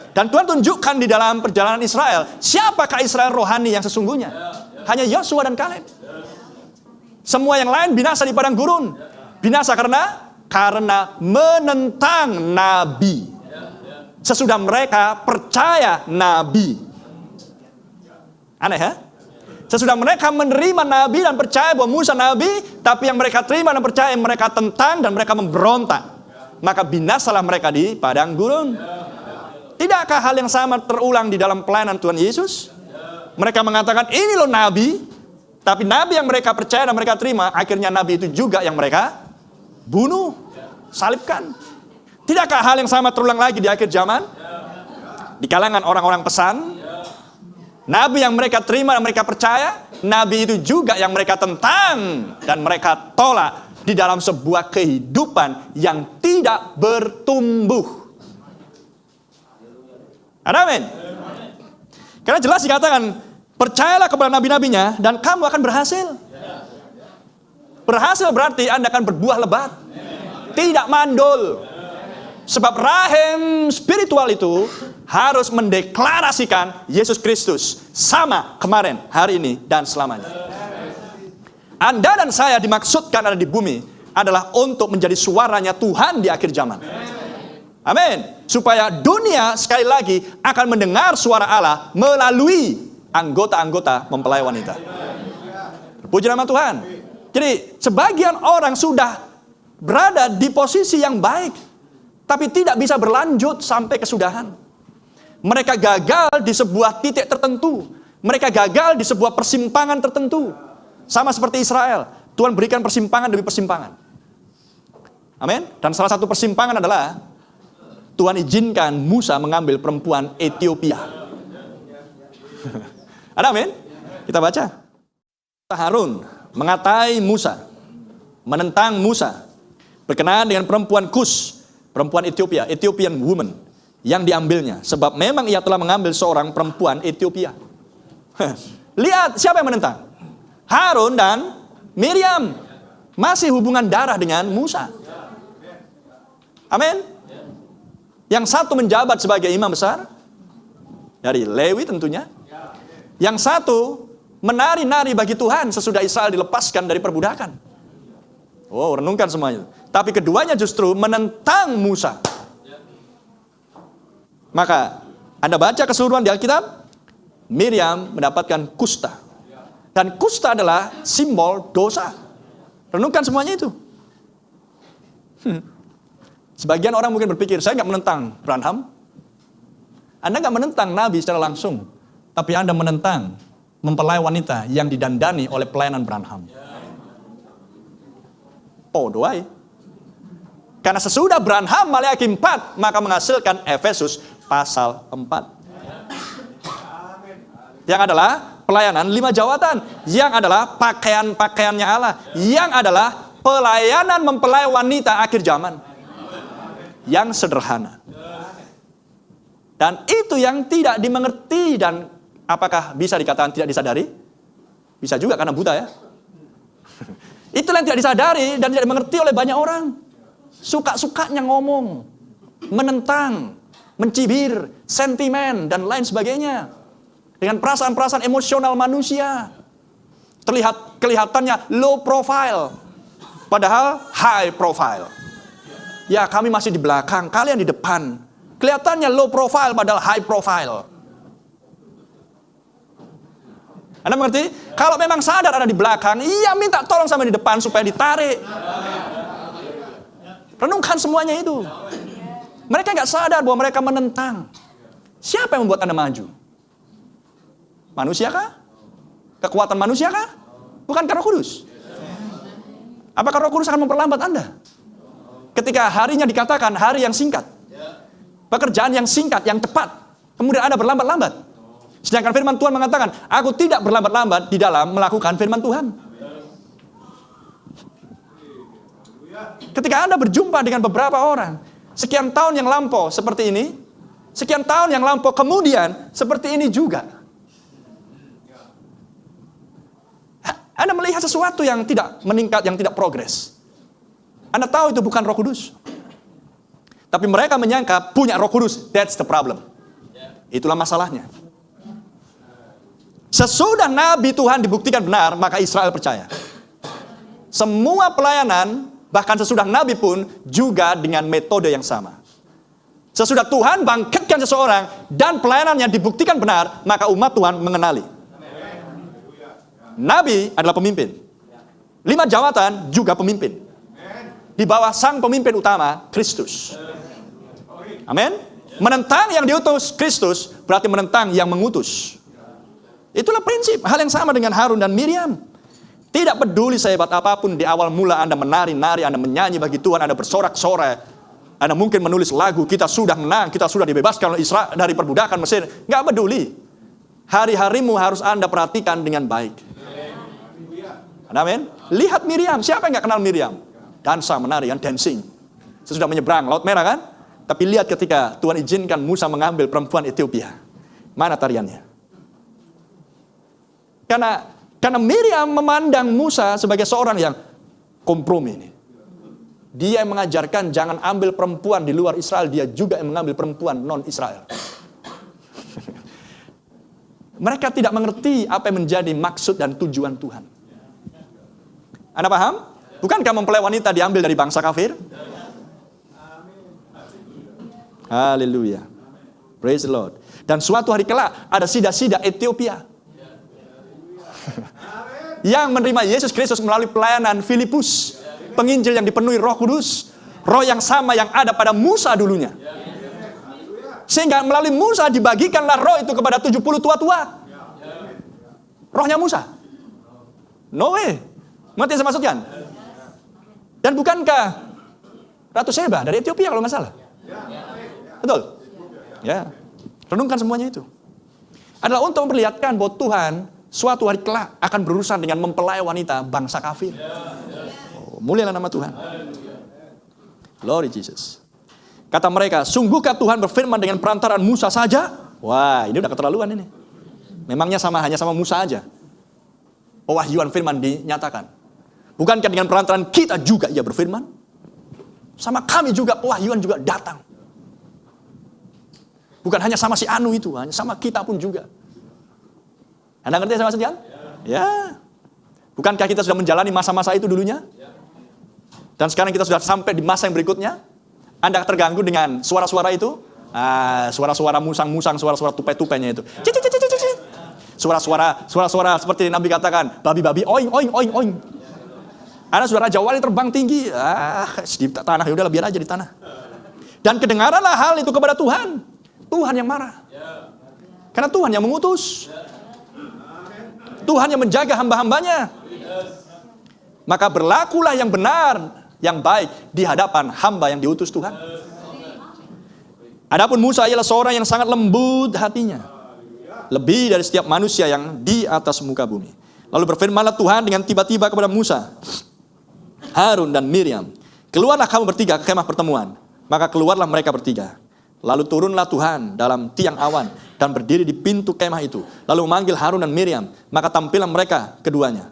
Dan Tuhan tunjukkan di dalam perjalanan Israel, siapakah Israel rohani yang sesungguhnya? Hanya Yosua dan Kaleb. Semua yang lain binasa di padang gurun. Binasa karena menentang nabi. Sesudah mereka percaya nabi. Aneh ya? Sesudah mereka menerima nabi dan percaya bahwa Musa nabi, tapi yang mereka terima dan percaya mereka tentang dan mereka memberontak. Maka binasalah mereka di padang gurun. Tidakkah hal yang sama terulang di dalam pelayanan Tuhan Yesus? Mereka mengatakan ini loh nabi, tapi nabi yang mereka percaya dan mereka terima, akhirnya nabi itu juga yang mereka bunuh, salibkan. Tidakkah hal yang sama terulang lagi di akhir zaman? Di kalangan orang-orang pesan, nabi yang mereka terima dan mereka percaya, nabi itu juga yang mereka tentang dan mereka tolak di dalam sebuah kehidupan yang tidak bertumbuh. Amin. Karena jelas dikatakan, percayalah kepada nabi-nabinya dan kamu akan berhasil. Berhasil berarti Anda akan berbuah lebat, tidak mandul. Sebab rahim spiritual itu harus mendeklarasikan Yesus Kristus sama kemarin, hari ini, dan selamanya. Anda dan saya dimaksudkan ada di bumi adalah untuk menjadi suaranya Tuhan di akhir zaman. Amin. Supaya dunia sekali lagi akan mendengar suara Allah melalui anggota-anggota mempelai wanita. Puji nama Tuhan. Jadi sebagian orang sudah berada di posisi yang baik, tapi tidak bisa berlanjut sampai kesudahan. Mereka gagal di sebuah titik tertentu. Mereka gagal di sebuah persimpangan tertentu. Sama seperti Israel. Tuhan berikan persimpangan demi persimpangan. Amin. Dan salah satu persimpangan adalah Tuhan izinkan Musa mengambil perempuan Ethiopia. Ada amin? Kita baca. Harun mengatai Musa, menentang Musa, berkenaan dengan perempuan Kus, perempuan Ethiopia, Ethiopian woman, yang diambilnya. Sebab memang ia telah mengambil seorang perempuan Ethiopia. Lihat siapa yang menentang? Harun dan Miriam. Masih hubungan darah dengan Musa. Amin. Yang satu menjabat sebagai imam besar dari Lewi tentunya. Yang satu menari-nari bagi Tuhan sesudah Israel dilepaskan dari perbudakan. Oh, renungkan semuanya. Tapi keduanya justru menentang Musa. Maka Anda baca keseluruhan di Alkitab, Miriam mendapatkan kusta. Dan kusta adalah simbol dosa. Renungkan semuanya itu. Sebagian orang mungkin berpikir, saya nggak menentang Branham. Anda nggak menentang Nabi secara langsung, tapi Anda menentang mempelai wanita yang didandani oleh pelayanan Branham. Podoai. Karena sesudah Branham Maleakhi 4, maka menghasilkan Efesus pasal 4. Yang adalah pelayanan 5 jawatan, yang adalah pakaian-pakaiannya Allah, yang adalah pelayanan mempelai wanita akhir zaman. Yang sederhana. Dan itu yang tidak dimengerti. Dan apakah bisa dikatakan tidak disadari? Bisa juga karena buta ya. Itulah yang tidak disadari dan tidak dimengerti oleh banyak orang. Suka-sukanya ngomong, menentang, mencibir, sentimen, dan lain sebagainya. Dengan perasaan-perasaan emosional manusia. Kelihatannya low profile, padahal high profile. Ya, kami masih di belakang, kalian di depan. Kelihatannya low profile padahal high profile. Anda mengerti? Kalau memang sadar ada di belakang, iya minta tolong sama di depan supaya ditarik. Renungkan semuanya itu. Mereka nggak sadar bahwa mereka menentang. Siapa yang membuat Anda maju? Manusia kah? Kekuatan manusia kah? Bukankah Roh Kudus? Apakah Roh Kudus akan memperlambat Anda? Ketika harinya dikatakan hari yang singkat, pekerjaan yang singkat, yang cepat, kemudian Anda berlambat-lambat. Sedangkan firman Tuhan mengatakan, aku tidak berlambat-lambat di dalam melakukan firman Tuhan. Ketika Anda berjumpa dengan beberapa orang, sekian tahun yang lampau seperti ini, sekian tahun yang lampau kemudian seperti ini juga. Anda melihat sesuatu yang tidak meningkat, yang tidak progres. Anda tahu itu bukan Roh Kudus. Tapi mereka menyangka punya Roh Kudus. That's the problem. Itulah masalahnya. Sesudah Nabi Tuhan dibuktikan benar, maka Israel percaya. Semua pelayanan, bahkan sesudah Nabi pun juga dengan metode yang sama. Sesudah Tuhan bangkitkan seseorang dan pelayanannya dibuktikan benar, maka umat Tuhan mengenali. Nabi adalah pemimpin. 5 jawatan juga pemimpin. Di bawah sang pemimpin utama, Kristus. Amin. Menentang yang diutus Kristus berarti menentang yang mengutus. Itulah prinsip. Hal yang sama dengan Harun dan Miriam. Tidak peduli sehebat apapun di awal mula Anda menari-nari, Anda menyanyi bagi Tuhan, Anda bersorak-sorai, Anda mungkin menulis lagu, kita sudah menang, kita sudah dibebaskan oleh Israel dari perbudakan Mesir. Nggak peduli. Hari-harimu harus Anda perhatikan dengan baik. Amin. Lihat Miriam. Siapa yang nggak kenal Miriam? Dansa, menari, dancing. Sesudah menyeberang Laut Merah kan? Tapi lihat ketika Tuhan izinkan Musa mengambil perempuan Ethiopia. Mana tariannya? Karena Miriam memandang Musa sebagai seorang yang kompromi ini. Dia yang mengajarkan jangan ambil perempuan di luar Israel, dia juga yang mengambil perempuan non-Israel. Mereka tidak mengerti apa yang menjadi maksud dan tujuan Tuhan. Anda paham? Bukankah mempelai wanita diambil dari bangsa kafir? Haleluya. Praise the Lord. Dan suatu hari kelak ada sida-sida Ethiopia yang menerima Yesus Kristus melalui pelayanan Filipus, penginjil yang dipenuhi Roh Kudus, roh yang sama yang ada pada Musa dulunya. Sehingga melalui Musa dibagikanlah roh itu kepada 70 tua-tua. Rohnya Musa. No way. Mengerti saya maksudkan? Dan bukankah Ratu Sheba dari Ethiopia kalau nggak salah? Betul? Ya. Renungkan semuanya itu. Adalah untuk memperlihatkan bahwa Tuhan suatu hari kelak akan berurusan dengan mempelai wanita bangsa kafir. Oh, mulialah nama Tuhan. Glory Jesus. Kata mereka, sungguhkah Tuhan berfirman dengan perantaraan Musa saja? Wah, ini udah keterlaluan ini. Memangnya hanya sama Musa aja pewahyuan firman dinyatakan. Bukankah dengan perantaraan kita juga ia berfirman? Sama kami juga pewahyuan juga datang. Bukan hanya sama si Anu itu, hanya sama kita pun juga. Anda ngerti saya maksudnya? Ya. Bukankah kita sudah menjalani masa-masa itu dulunya? Dan sekarang kita sudah sampai di masa yang berikutnya? Anda terganggu dengan suara-suara itu? Suara-suara musang-musang, suara-suara tupai-tupainya itu. Suara-suara seperti Nabi katakan, babi-babi, oing, oing, oing, oing. Anda sudah Raja Wali terbang tinggi, di tanah, yaudahlah biar aja di tanah. Dan kedengaranlah hal itu kepada Tuhan. Tuhan yang marah. Karena Tuhan yang mengutus. Tuhan yang menjaga hamba-hambanya. Maka berlakulah yang benar, yang baik di hadapan hamba yang diutus Tuhan. Adapun Musa ialah seorang yang sangat lembut hatinya, lebih dari setiap manusia yang di atas muka bumi. Lalu berfirmanlah Tuhan dengan tiba-tiba kepada Musa, Harun dan Miriam, keluarlah kamu bertiga ke kemah pertemuan. Maka keluarlah mereka bertiga. Lalu turunlah Tuhan dalam tiang awan dan berdiri di pintu kemah itu. Lalu memanggil Harun dan Miriam. Maka tampillah mereka keduanya.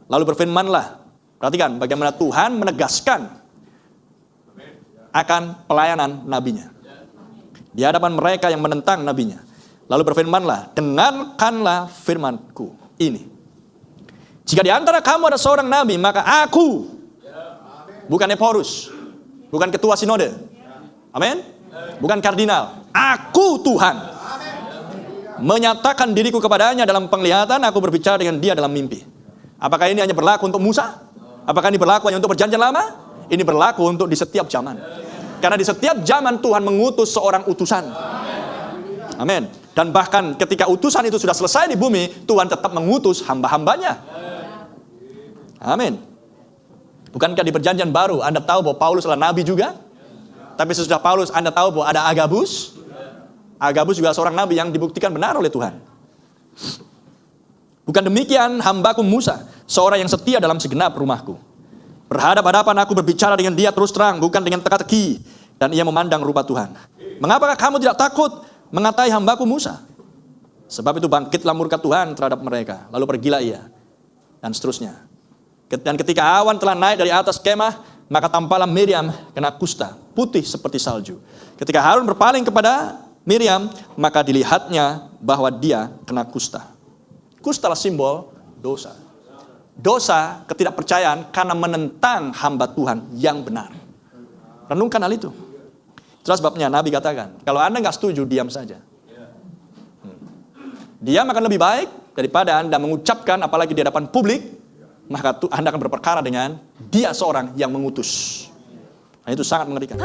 Lalu berfirmanlah. Perhatikan bagaimana Tuhan menegaskan akan pelayanan nabinya. Di hadapan mereka yang menentang nabinya. Lalu berfirmanlah, dengarkanlah firmanku ini. Jika di antara kamu ada seorang nabi, maka aku, bukan Ephorus, bukan ketua sinode. Amin. Bukan kardinal, aku Tuhan menyatakan diriku kepadanya dalam penglihatan, aku berbicara dengan dia dalam mimpi. Apakah ini hanya berlaku untuk Musa? Apakah ini berlaku hanya untuk perjanjian lama? Ini berlaku untuk di setiap zaman. Karena di setiap zaman Tuhan mengutus seorang utusan. Amin. Dan bahkan ketika utusan itu sudah selesai di bumi, Tuhan tetap mengutus hamba-hambanya. Amin. Bukankah di perjanjian baru Anda tahu bahwa Paulus adalah nabi juga? Tapi sesudah Paulus, Anda tahu bahwa ada Agabus. Agabus juga seorang nabi yang dibuktikan benar oleh Tuhan. Bukan demikian hambaku Musa, seorang yang setia dalam segenap rumahku. Berhadap-hadapan aku berbicara dengan dia terus terang, bukan dengan teka-teki. Dan ia memandang rupa Tuhan. Mengapakah kamu tidak takut mengatai hambaku Musa? Sebab itu bangkitlah murka Tuhan terhadap mereka. Lalu pergilah ia. Dan seterusnya. Dan ketika awan telah naik dari atas kemah, maka tampaklah Miriam kena kusta, putih seperti salju. Ketika Harun berpaling kepada Miriam, maka dilihatnya bahwa dia kena kusta. Kusta adalah simbol dosa. Dosa, ketidakpercayaan karena menentang hamba Tuhan yang benar. Renungkan hal itu. Itulah sebabnya Nabi katakan, kalau Anda nggak setuju, diam saja. Diam akan lebih baik daripada Anda mengucapkan, apalagi di hadapan publik, maka Anda akan berperkara dengan dia seorang yang mengutus. Nah, itu sangat mengerikan.